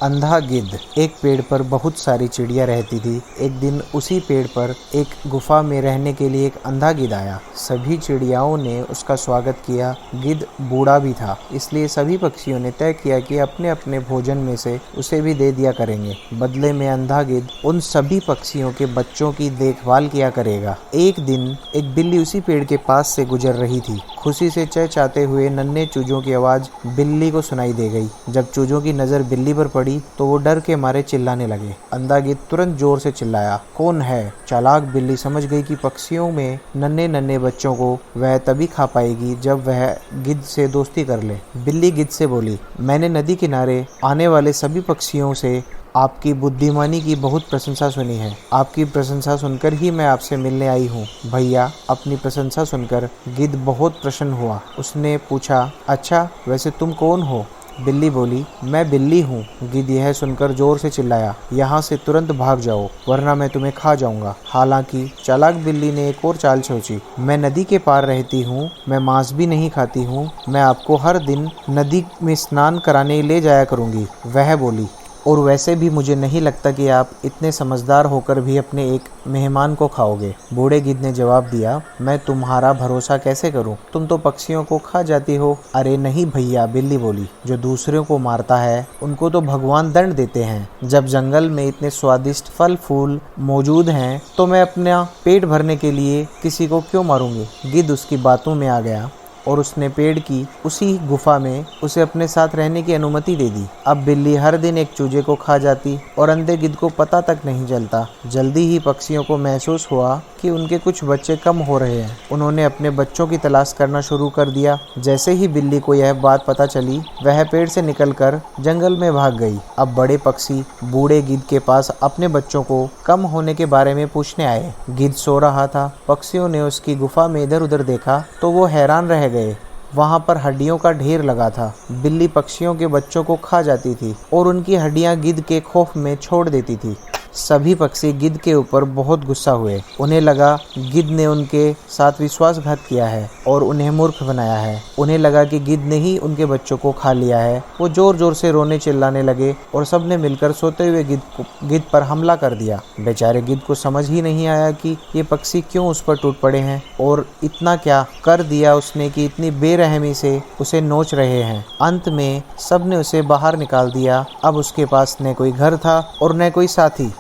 अंधा गिद्ध। एक पेड़ पर बहुत सारी चिड़िया रहती थी। एक दिन उसी पेड़ पर एक गुफा में रहने के लिए एक अंधा गिद्ध आया। सभी चिड़ियाओं ने उसका स्वागत किया। गिद्ध बूढ़ा भी था, इसलिए सभी पक्षियों ने तय किया कि अपने अपने भोजन में से उसे भी दे दिया करेंगे। बदले में अंधा गिद्ध उन सभी पक्षियों के बच्चों की देखभाल किया करेगा। एक दिन एक बिल्ली उसी पेड़ के पास से गुजर रही थी। खुशी से चहचहाते हुए नन्हे चूजों की आवाज बिल्ली को सुनाई दे गई। जब चूजों की नजर बिल्ली पर पड़ी तो वो डर के मारे चिल्लाने लगे। अंधा गिद्ध तुरंत जोर से चिल्लाया, कौन है? चालाक बिल्ली समझ गई कि पक्षियों में नन्हे नन्हे बच्चों को वह तभी खा पाएगी जब वह गिद्ध से दोस्ती कर ले। बिल्ली गिद्ध से बोली, मैंने नदी किनारे आने वाले सभी पक्षियों से आपकी बुद्धिमानी की बहुत प्रशंसा सुनी है। आपकी प्रशंसा सुनकर ही मैं आपसे मिलने आई हूँ। भैया, अपनी प्रशंसा सुनकर गिद्ध बहुत प्रसन्न हुआ। उसने पूछा, अच्छा वैसे तुम कौन हो? बिल्ली बोली, मैं बिल्ली हूँ। गिद्ध यह सुनकर जोर से चिल्लाया, यहाँ से तुरंत भाग जाओ वरना मैं तुम्हें खा जाऊंगा। हालांकि चालाक बिल्ली ने एक और चाल सोची। मैं नदी के पार रहती हूँ, मैं मांस भी नहीं खाती हूँ, मैं आपको हर दिन नदी में स्नान कराने ले जाया करूँगी। वह बोली, और वैसे भी मुझे नहीं लगता कि आप इतने समझदार होकर भी अपने एक मेहमान को खाओगे। बूढ़े गिद्ध ने जवाब दिया, मैं तुम्हारा भरोसा कैसे करूं? तुम तो पक्षियों को खा जाती हो। अरे नहीं भैया, बिल्ली बोली, जो दूसरों को मारता है उनको तो भगवान दंड देते हैं। जब जंगल में इतने स्वादिष्ट फल फूल मौजूद हैं तो मैं अपना पेट भरने के लिए किसी को क्यों मारूंगी? गिद्ध उसकी बातों में आ गया और उसने पेड़ की उसी गुफा में उसे अपने साथ रहने की अनुमति दे दी। अब बिल्ली हर दिन एक चूजे को खा जाती और अंधे गिद्ध को पता तक नहीं चलता। जल्दी ही पक्षियों को महसूस हुआ कि उनके कुछ बच्चे कम हो रहे हैं। उन्होंने अपने बच्चों की तलाश करना शुरू कर दिया। जैसे ही बिल्ली को यह बात पता चली, वह पेड़ से निकलकर जंगल में भाग गई। अब बड़े पक्षी बूढ़े गिद्ध के पास अपने बच्चों को कम होने के बारे में पूछने आए। गिद्ध सो रहा था। पक्षियों ने उसकी गुफा में इधर उधर देखा तो वो हैरान रह गए। वहां पर हड्डियों का ढेर लगा था। बिल्ली पक्षियों के बच्चों को खा जाती थी और उनकी हड्डियां गिद्ध के खौफ में छोड़ देती थी। सभी पक्षी गिद्ध के ऊपर बहुत गुस्सा हुए। उन्हें लगा गिद्ध ने उनके साथ विश्वासघात किया है और उन्हें मूर्ख बनाया है। उन्हें लगा कि गिद्ध ने ही उनके बच्चों को खा लिया है। वो जोर जोर से रोने चिल्लाने लगे और सबने मिलकर सोते हुए गिद्ध पर हमला कर दिया। बेचारे गिद्ध को समझ ही नहीं आया कि ये पक्षी क्यों उस पर टूट पड़े हैं और इतना क्या कर दिया उसने कि इतनी बेरहमी से उसे नोच रहे हैं। अंत में सबने उसे बाहर निकाल दिया। अब उसके पास न कोई घर था और न कोई साथी।